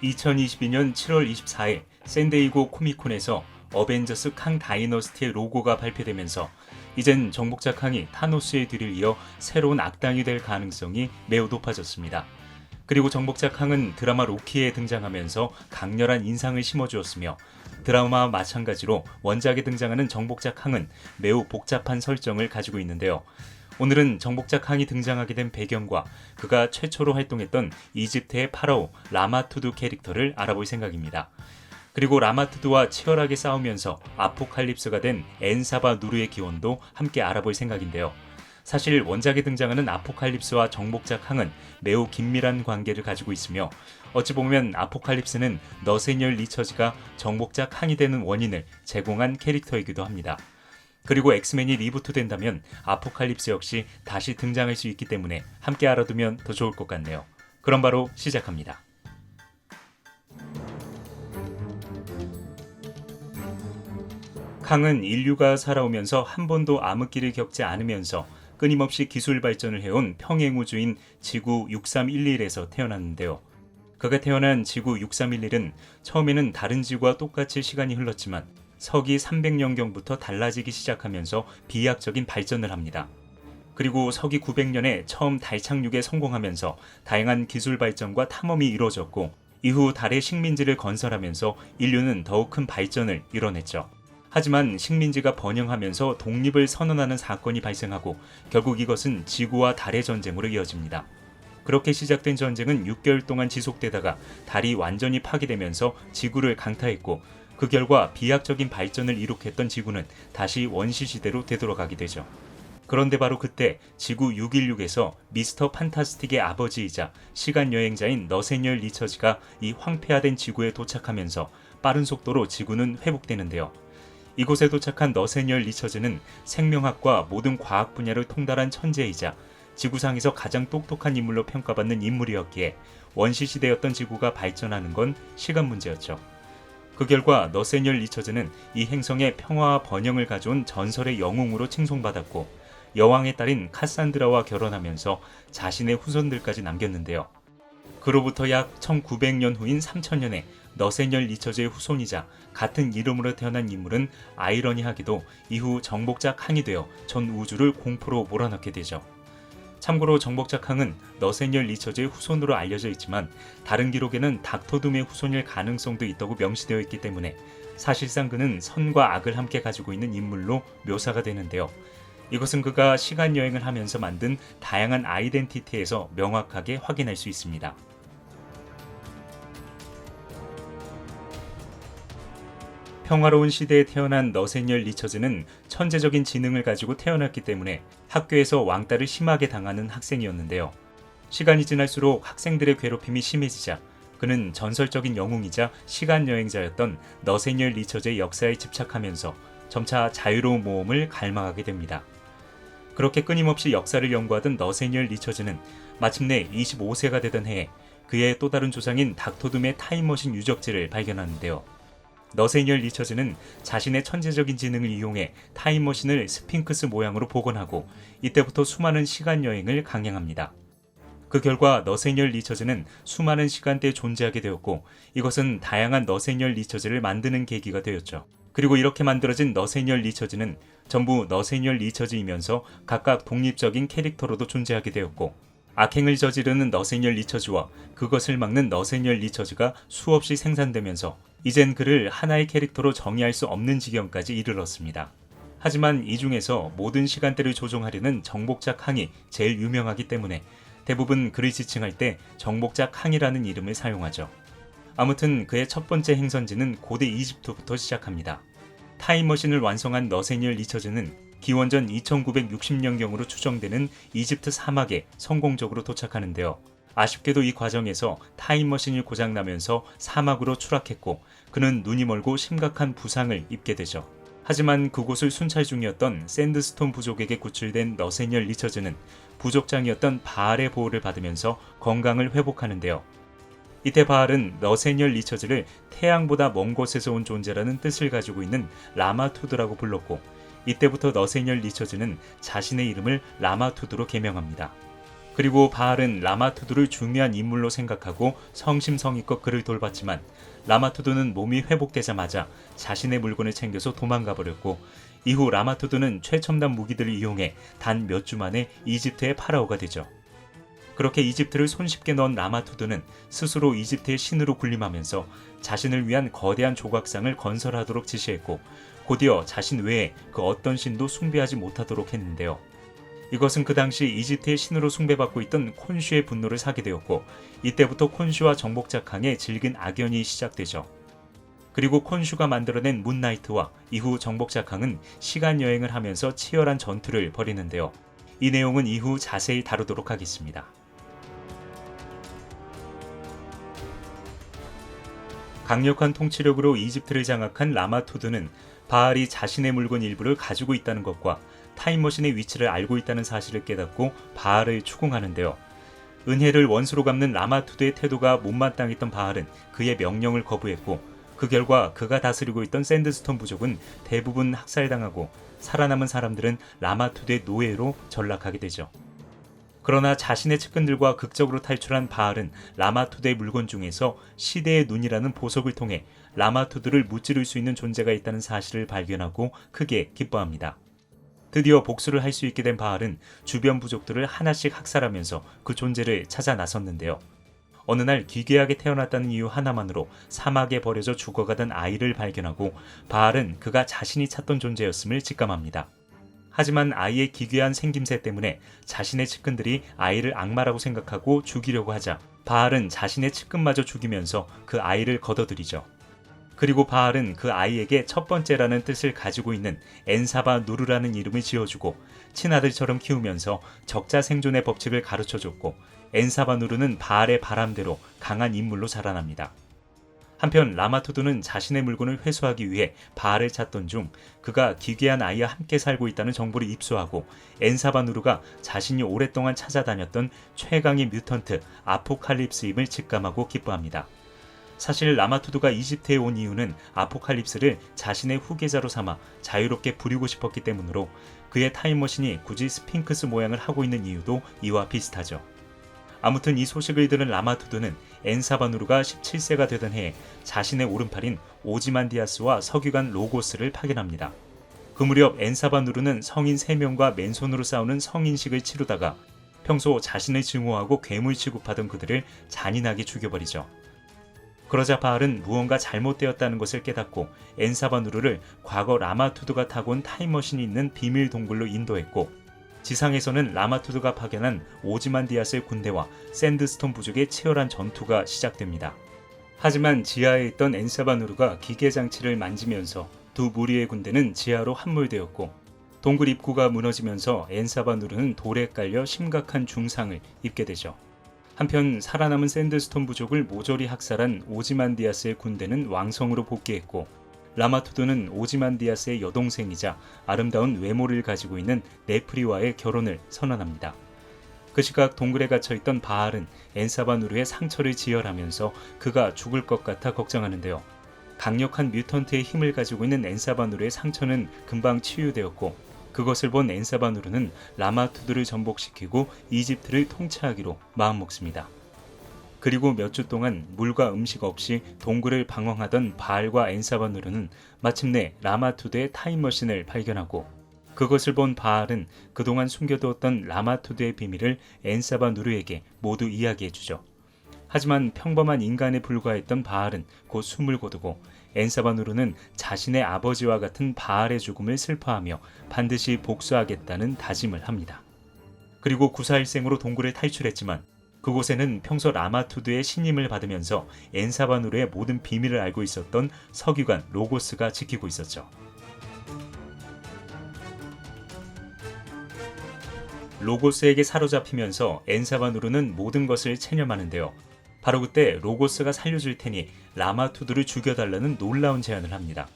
2022년 7월 24일 샌디에이고 코미콘에서 어벤져스 캉 다이너스티의 로고가 발표되면서 이젠 정복자 캉이 타노스의 뒤를 이어 새로운 악당이 될 가능성이 매우 높아졌습니다. 그리고 정복자 캉은 드라마 로키에 등장하면서 강렬한 인상을 심어주었으며 드라마와 마찬가지로 원작에 등장하는 정복자 캉은 매우 복잡한 설정을 가지고 있는데요. 오늘은 정복자 캉이 등장하게 된 배경과 그가 최초로 활동했던 이집트의 파라오 라마투드 캐릭터를 알아볼 생각입니다. 그리고 라마투드와 치열하게 싸우면서 아포칼립스가 된 엔사바 누르의 기원도 함께 알아볼 생각인데요. 사실 원작에 등장하는 아포칼립스와 정복자 캉은 매우 긴밀한 관계를 가지고 있으며 어찌 보면 아포칼립스는 너세니얼 리처즈가 정복자 캉이 되는 원인을 제공한 캐릭터이기도 합니다. 그리고 엑스맨이 리부트된다면 아포칼립스 역시 다시 등장할 수 있기 때문에 함께 알아두면 더 좋을 것 같네요. 그럼 바로 시작합니다. 캉은 인류가 살아오면서 한 번도 암흑기를 겪지 않으면서 끊임없이 기술 발전을 해온 평행우주인 지구 6311에서 태어났는데요. 그가 태어난 지구 6311은 처음에는 다른 지구와 똑같이 시간이 흘렀지만 서기 300년경부터 달라지기 시작하면서 비약적인 발전을 합니다. 그리고 서기 900년에 처음 달 착륙에 성공하면서 다양한 기술 발전과 탐험이 이루어졌고 이후 달의 식민지를 건설하면서 인류는 더욱 큰 발전을 이뤄냈죠. 하지만 식민지가 번영하면서 독립을 선언하는 사건이 발생하고 결국 이것은 지구와 달의 전쟁으로 이어집니다. 그렇게 시작된 전쟁은 6개월 동안 지속되다가 달이 완전히 파괴되면서 지구를 강타했고 그 결과 비약적인 발전을 이룩했던 지구는 다시 원시시대로 되돌아가게 되죠. 그런데 바로 그때 지구 616에서 미스터 판타스틱의 아버지이자 시간여행자인 너세니얼 리처즈가 이 황폐화된 지구에 도착하면서 빠른 속도로 지구는 회복되는데요. 이곳에 도착한 너세니얼 리처즈는 생명학과 모든 과학 분야를 통달한 천재이자 지구상에서 가장 똑똑한 인물로 평가받는 인물이었기에 원시시대였던 지구가 발전하는 건 시간 문제였죠. 그 결과 너세니얼 리처즈는 이 행성의 평화와 번영을 가져온 전설의 영웅으로 칭송받았고 여왕의 딸인 카산드라와 결혼하면서 자신의 후손들까지 남겼는데요. 그로부터 약 1900년 후인 3000년에 너세니얼 리처즈의 후손이자 같은 이름으로 태어난 인물은 아이러니하게도 이후 정복자 캉이 되어 전 우주를 공포로 몰아넣게 되죠. 참고로 정복자 캉은 너세니얼 리처즈의 후손으로 알려져 있지만 다른 기록에는 닥터둠의 후손일 가능성도 있다고 명시되어 있기 때문에 사실상 그는 선과 악을 함께 가지고 있는 인물로 묘사가 되는데요. 이것은 그가 시간여행을 하면서 만든 다양한 아이덴티티에서 명확하게 확인할 수 있습니다. 평화로운 시대에 태어난 너세니얼 리처즈는 천재적인 지능을 가지고 태어났기 때문에 학교에서 왕따를 심하게 당하는 학생이었는데요. 시간이 지날수록 학생들의 괴롭힘이 심해지자 그는 전설적인 영웅이자 시간여행자였던 너세니얼 리처즈의 역사에 집착하면서 점차 자유로운 모험을 갈망하게 됩니다. 그렇게 끊임없이 역사를 연구하던 너세니얼 리처즈는 마침내 25세가 되던 해에 그의 또 다른 조상인 닥터둠의 타임머신 유적지를 발견하는데요. 너세니얼 리처즈는 자신의 천재적인 지능을 이용해 타임머신을 스핑크스 모양으로 복원하고 이때부터 수많은 시간여행을 강행합니다. 그 결과 너세니얼 리처즈는 수많은 시간대에 존재하게 되었고 이것은 다양한 너세니얼 리처즈를 만드는 계기가 되었죠. 그리고 이렇게 만들어진 너세니얼 리처즈는 전부 너세니얼 리처즈이면서 각각 독립적인 캐릭터로도 존재하게 되었고 악행을 저지르는 너세니얼 리처즈와 그것을 막는 너세니얼 리처즈가 수없이 생산되면서 이젠 그를 하나의 캐릭터로 정의할 수 없는 지경까지 이르렀습니다. 하지만 이 중에서 모든 시간대를 조종하려는 정복자 캉이 제일 유명하기 때문에 대부분 그를 지칭할 때 정복자 캉이라는 이름을 사용하죠. 아무튼 그의 첫 번째 행선지는 고대 이집트부터 시작합니다. 타임머신을 완성한 너세니얼 리처즈는 기원전 2960년경으로 추정되는 이집트 사막에 성공적으로 도착하는데요. 아쉽게도 이 과정에서 타임머신이 고장나면서 사막으로 추락했고 그는 눈이 멀고 심각한 부상을 입게 되죠. 하지만 그곳을 순찰 중이었던 샌드스톤 부족에게 구출된 너세니얼 리처즈는 부족장이었던 바알의 보호를 받으면서 건강을 회복하는데요. 이때 바알은 너세니얼 리처즈를 태양보다 먼 곳에서 온 존재라는 뜻을 가지고 있는 라마투드라고 불렀고 이때부터 너세니얼 리처즈는 자신의 이름을 라마투드로 개명합니다. 그리고 바알은 라마투드를 중요한 인물로 생각하고 성심성의껏 그를 돌봤지만 라마투드는 몸이 회복되자마자 자신의 물건을 챙겨서 도망가 버렸고, 이후 라마투드는 최첨단 무기들을 이용해 단 몇 주 만에 이집트의 파라오가 되죠. 그렇게 이집트를 손쉽게 넣은 라마투드는 스스로 이집트의 신으로 군림하면서 자신을 위한 거대한 조각상을 건설하도록 지시했고, 곧이어 자신 외에 그 어떤 신도 숭배하지 못하도록 했는데요. 이것은 그 당시 이집트의 신으로 숭배받고 있던 콘슈의 분노를 사게 되었고, 이때부터 콘슈와 정복자캉의 질긴 악연이 시작되죠. 그리고 콘슈가 만들어낸 문나이트와 이후 정복자캉은 시간여행을 하면서 치열한 전투를 벌이는데요. 이 내용은 이후 자세히 다루도록 하겠습니다. 강력한 통치력으로 이집트를 장악한 라마투드는 바알이 자신의 물건 일부를 가지고 있다는 것과 타임머신의 위치를 알고 있다는 사실을 깨닫고 바알을 추궁하는데요. 은혜를 원수로 갚는 라마투드의 태도가 못마땅했던 바알은 그의 명령을 거부했고, 그 결과 그가 다스리고 있던 샌드스톤 부족은 대부분 학살당하고 살아남은 사람들은 라마투드의 노예로 전락하게 되죠. 그러나 자신의 측근들과 극적으로 탈출한 바알은 라마투드의 물건 중에서 시대의 눈이라는 보석을 통해 라마투드를 무찌를 수 있는 존재가 있다는 사실을 발견하고 크게 기뻐합니다. 드디어 복수를 할 수 있게 된 바알은 주변 부족들을 하나씩 학살하면서 그 존재를 찾아 나섰는데요. 어느 날 기괴하게 태어났다는 이유 하나만으로 사막에 버려져 죽어가던 아이를 발견하고 바알은 그가 자신이 찾던 존재였음을 직감합니다. 하지만 아이의 기괴한 생김새 때문에 자신의 측근들이 아이를 악마라고 생각하고 죽이려고 하자 바알은 자신의 측근마저 죽이면서 그 아이를 걷어들이죠. 그리고 바알은 그 아이에게 첫 번째라는 뜻을 가지고 있는 엔사바 누르라는 이름을 지어주고 친아들처럼 키우면서 적자 생존의 법칙을 가르쳐줬고, 엔사바 누르는 바알의 바람대로 강한 인물로 자라납니다. 한편 라마투드는 자신의 물건을 회수하기 위해 바알을 찾던 중 그가 기괴한 아이와 함께 살고 있다는 정보를 입수하고 엔사바 누르가 자신이 오랫동안 찾아다녔던 최강의 뮤턴트 아포칼립스임을 직감하고 기뻐합니다. 사실 라마투드가 이집트에 온 이유는 아포칼립스를 자신의 후계자로 삼아 자유롭게 부리고 싶었기 때문으로 그의 타임머신이 굳이 스핑크스 모양을 하고 있는 이유도 이와 비슷하죠. 아무튼 이 소식을 들은 라마투드는 엔사바누르가 17세가 되던 해에 자신의 오른팔인 오지만디아스와 서기관 로고스를 파견합니다. 그 무렵 엔사바누르는 성인 3명과 맨손으로 싸우는 성인식을 치르다가 평소 자신을 증오하고 괴물 취급하던 그들을 잔인하게 죽여버리죠. 그러자 바알은 무언가 잘못되었다는 것을 깨닫고 엔사바누르를 과거 라마투드가 타고 온 타임머신이 있는 비밀 동굴로 인도했고, 지상에서는 라마투드가 파견한 오지만디아스의 군대와 샌드스톤 부족의 치열한 전투가 시작됩니다. 하지만 지하에 있던 엔사바누르가 기계장치를 만지면서 두 무리의 군대는 지하로 함몰되었고, 동굴 입구가 무너지면서 엔사바누르는 돌에 깔려 심각한 중상을 입게 되죠. 한편 살아남은 샌드스톤 부족을 모조리 학살한 오지만디아스의 군대는 왕성으로 복귀했고, 라마투드는 오지만디아스의 여동생이자 아름다운 외모를 가지고 있는 네프리와의 결혼을 선언합니다. 그 시각 동굴에 갇혀있던 바알은 엔사바누르의 상처를 지혈하면서 그가 죽을 것 같아 걱정하는데요. 강력한 뮤턴트의 힘을 가지고 있는 엔사바누르의 상처는 금방 치유되었고, 그것을 본 엔사바누르는 라마투드를 전복시키고 이집트를 통치하기로 마음먹습니다. 그리고 몇 주 동안 물과 음식 없이 동굴을 방황하던 바알과 엔사바누르는 마침내 라마투드의 타임머신을 발견하고, 그것을 본 바알은 그동안 숨겨두었던 라마투드의 비밀을 엔사바누르에게 모두 이야기해주죠. 하지만 평범한 인간에 불과했던 바알은 곧 숨을 거두고 엔사바누르는 자신의 아버지와 같은 바알의 죽음을 슬퍼하며 반드시 복수하겠다는 다짐을 합니다. 그리고 구사일생으로 동굴을 탈출했지만 그곳에는 평소 라마투드의 신임을 받으면서 엔사바누르의 모든 비밀을 알고 있었던 서기관 로고스가 지키고 있었죠. 로고스에게 사로잡히면서 엔사바누르는 모든 것을 체념하는데요. 바로 그때 로고스가 살려줄 테니 라마투드를 죽여달라는 놀라운 제안을 합니다.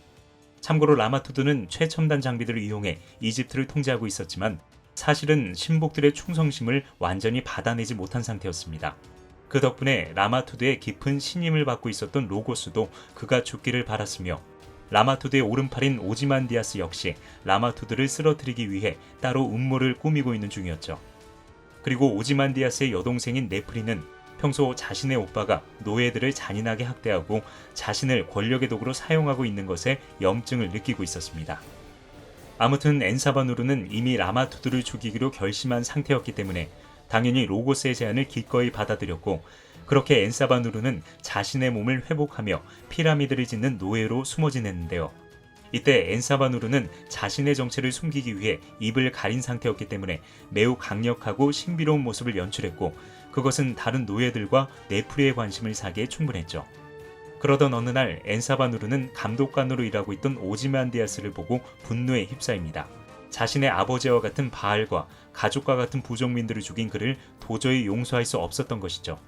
참고로 라마투드는 최첨단 장비들을 이용해 이집트를 통제하고 있었지만 사실은 신복들의 충성심을 완전히 받아내지 못한 상태였습니다. 그 덕분에 라마투드의 깊은 신임을 받고 있었던 로고스도 그가 죽기를 바랐으며, 라마투드의 오른팔인 오지만디아스 역시 라마투드를 쓰러뜨리기 위해 따로 음모를 꾸미고 있는 중이었죠. 그리고 오지만디아스의 여동생인 네프리는 평소 자신의 오빠가 노예들을 잔인하게 학대하고 자신을 권력의 도구로 사용하고 있는 것에 염증을 느끼고 있었습니다. 아무튼 엔사바누르는 이미 라마투드를 죽이기로 결심한 상태였기 때문에 당연히 로고스의 제안을 기꺼이 받아들였고, 그렇게 엔사바누르는 자신의 몸을 회복하며 피라미드를 짓는 노예로 숨어 지냈는데요. 이때 엔사바누르는 자신의 정체를 숨기기 위해 입을 가린 상태였기 때문에 매우 강력하고 신비로운 모습을 연출했고, 그것은 다른 노예들과 네프리의 관심을 사기에 충분했죠. 그러던 어느 날 엔사바누르는 감독관으로 일하고 있던 오지만디아스를 보고 분노에 휩싸입니다. 자신의 아버지와 같은 바알과 가족과 같은 부족민들을 죽인 그를 도저히 용서할 수 없었던 것이죠.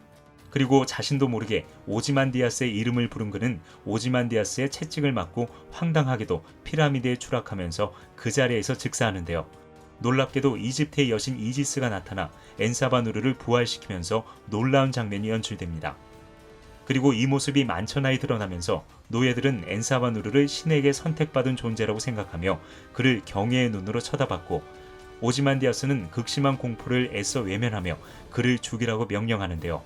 그리고 자신도 모르게 오지만디아스의 이름을 부른 그는 오지만디아스의 채찍을 맞고 황당하게도 피라미드에 추락하면서 그 자리에서 즉사하는데요. 놀랍게도 이집트의 여신 이지스가 나타나 엔사바누르를 부활시키면서 놀라운 장면이 연출됩니다. 그리고 이 모습이 만천하에 드러나면서 노예들은 엔사바누르를 신에게 선택받은 존재라고 생각하며 그를 경외의 눈으로 쳐다봤고, 오지만디아스는 극심한 공포를 애써 외면하며 그를 죽이라고 명령하는데요.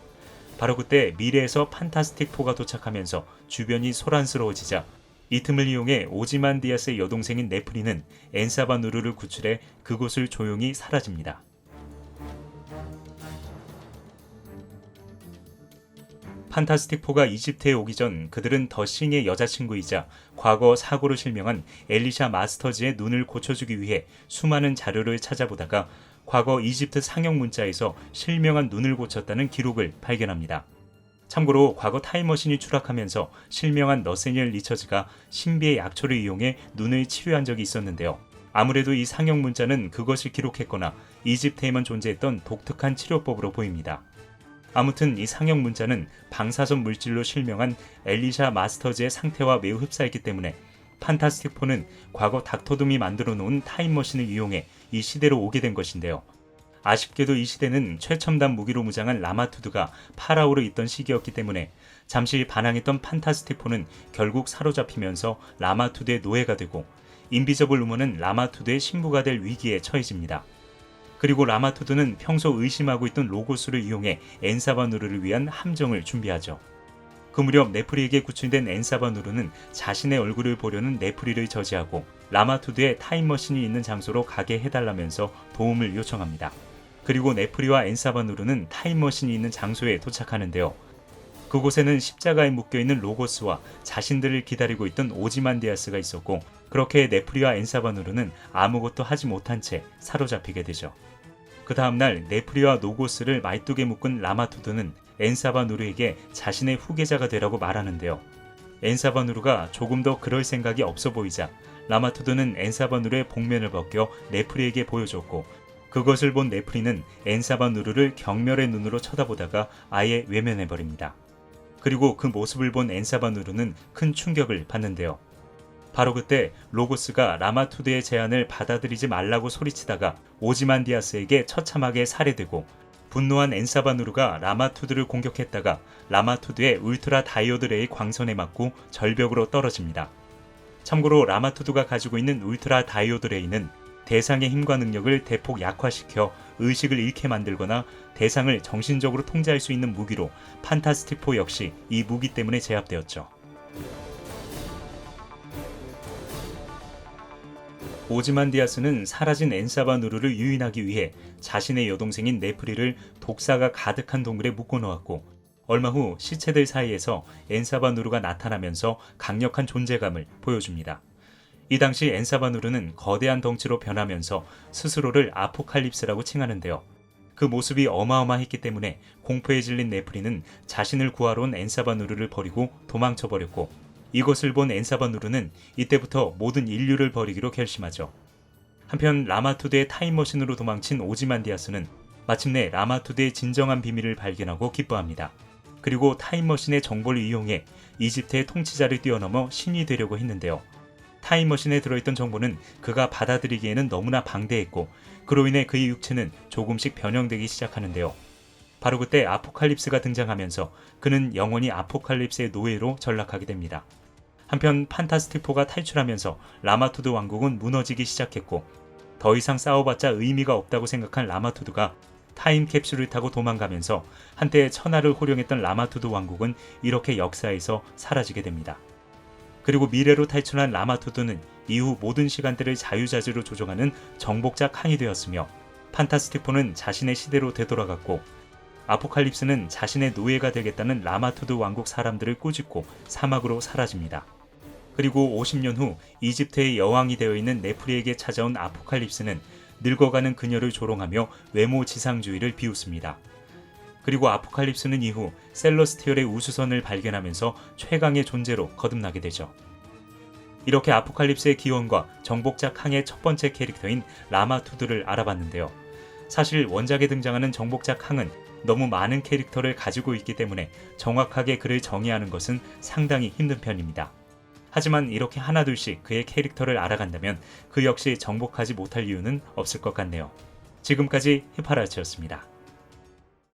바로 그때 미래에서 판타스틱4가 도착하면서 주변이 소란스러워지자 이 틈을 이용해 오지만디아스의 여동생인 네프리는 엔사바누르를 구출해 그곳을 조용히 사라집니다. 판타스틱4가 이집트에 오기 전 그들은 더싱의 여자친구이자 과거 사고로 실명한 엘리샤 마스터즈의 눈을 고쳐주기 위해 수많은 자료를 찾아보다가 과거 이집트 상형 문자에서 실명한 눈을 고쳤다는 기록을 발견합니다. 참고로 과거 타임머신이 추락하면서 실명한 너세니엘 리처즈가 신비의 약초를 이용해 눈을 치료한 적이 있었는데요. 아무래도 이 상형 문자는 그것을 기록했거나 이집트에만 존재했던 독특한 치료법으로 보입니다. 아무튼 이 상형 문자는 방사선 물질로 실명한 엘리샤 마스터즈의 상태와 매우 흡사했기 때문에 판타스틱4는 과거 닥터둠이 만들어 놓은 타임머신을 이용해 이 시대로 오게 된 것인데요. 아쉽게도 이 시대는 최첨단 무기로 무장한 라마투드가 파라오로 있던 시기였기 때문에 잠시 반항했던 판타스틱4는 결국 사로잡히면서 라마투드의 노예가 되고, 인비저블 우먼은 라마투드의 신부가 될 위기에 처해집니다. 그리고 라마투드는 평소 의심하고 있던 로고스를 이용해 엔사바누르를 위한 함정을 준비하죠. 그 무렵 네프리에게 구출된 엔사바누르는 자신의 얼굴을 보려는 네프리를 저지하고 라마투드의 타임머신이 있는 장소로 가게 해달라면서 도움을 요청합니다. 그리고 네프리와 엔사바누르는 타임머신이 있는 장소에 도착하는데요. 그곳에는 십자가에 묶여있는 로고스와 자신들을 기다리고 있던 오지만디아스가 있었고, 그렇게 네프리와 엔사바누르는 아무것도 하지 못한 채 사로잡히게 되죠. 그 다음날 네프리와 로고스를 말뚝에 묶은 라마투드는 엔사바누르에게 자신의 후계자가 되라고 말하는데요. 엔사바누르가 조금 더 그럴 생각이 없어 보이자 라마투드는 엔사바누르의 복면을 벗겨 네프리에게 보여줬고, 그것을 본 네프리는 엔사바누르를 경멸의 눈으로 쳐다보다가 아예 외면해버립니다. 그리고 그 모습을 본 엔사바누르는 큰 충격을 받는데요. 바로 그때 로고스가 라마투드의 제안을 받아들이지 말라고 소리치다가 오지만디아스에게 처참하게 살해되고, 분노한 엔사바누르가 라마투드를 공격했다가 라마투드의 울트라 다이오드 레이 광선에 맞고 절벽으로 떨어집니다. 참고로 라마투드가 가지고 있는 울트라 다이오드 레이는 대상의 힘과 능력을 대폭 약화시켜 의식을 잃게 만들거나 대상을 정신적으로 통제할 수 있는 무기로 판타스틱4 역시 이 무기 때문에 제압되었죠. 오지만디아스는 사라진 엔사바누르를 유인하기 위해 자신의 여동생인 네프리를 독사가 가득한 동굴에 묶어놓았고, 얼마 후 시체들 사이에서 엔사바누르가 나타나면서 강력한 존재감을 보여줍니다. 이 당시 엔사바누르는 거대한 덩치로 변하면서 스스로를 아포칼립스라고 칭하는데요. 그 모습이 어마어마했기 때문에 공포에 질린 네프리는 자신을 구하러 온 엔사바누르를 버리고 도망쳐버렸고, 이것을 본 엔사바누르는 이때부터 모든 인류를 버리기로 결심하죠. 한편 라마투드의 타임머신으로 도망친 오지만디아스는 마침내 라마투드의 진정한 비밀을 발견하고 기뻐합니다. 그리고 타임머신의 정보를 이용해 이집트의 통치자를 뛰어넘어 신이 되려고 했는데요. 타임머신에 들어있던 정보는 그가 받아들이기에는 너무나 방대했고, 그로 인해 그의 육체는 조금씩 변형되기 시작하는데요. 바로 그때 아포칼립스가 등장하면서 그는 영원히 아포칼립스의 노예로 전락하게 됩니다. 한편 판타스틱4가 탈출하면서 라마투드 왕국은 무너지기 시작했고, 더 이상 싸워봤자 의미가 없다고 생각한 라마투드가 타임캡슐을 타고 도망가면서 한때 천하를 호령했던 라마투드 왕국은 이렇게 역사에서 사라지게 됩니다. 그리고 미래로 탈출한 라마투드는 이후 모든 시간대를 자유자재로 조종하는 정복자 캉이 되었으며, 판타스틱4는 자신의 시대로 되돌아갔고, 아포칼립스는 자신의 노예가 되겠다는 라마투드 왕국 사람들을 꾸짖고 사막으로 사라집니다. 그리고 50년 후 이집트의 여왕이 되어 있는 네프리에게 찾아온 아포칼립스는 늙어가는 그녀를 조롱하며 외모 지상주의를 비웃습니다. 그리고 아포칼립스는 이후 셀러스티얼의 우주선을 발견하면서 최강의 존재로 거듭나게 되죠. 이렇게 아포칼립스의 기원과 정복자 캉의 첫 번째 캐릭터인 라마투드를 알아봤는데요. 사실 원작에 등장하는 정복자 캉은 너무 많은 캐릭터를 가지고 있기 때문에 정확하게 그를 정의하는 것은 상당히 힘든 편입니다. 하지만 이렇게 하나둘씩 그의 캐릭터를 알아간다면 그 역시 정복하지 못할 이유는 없을 것 같네요. 지금까지 히파라치였습니다.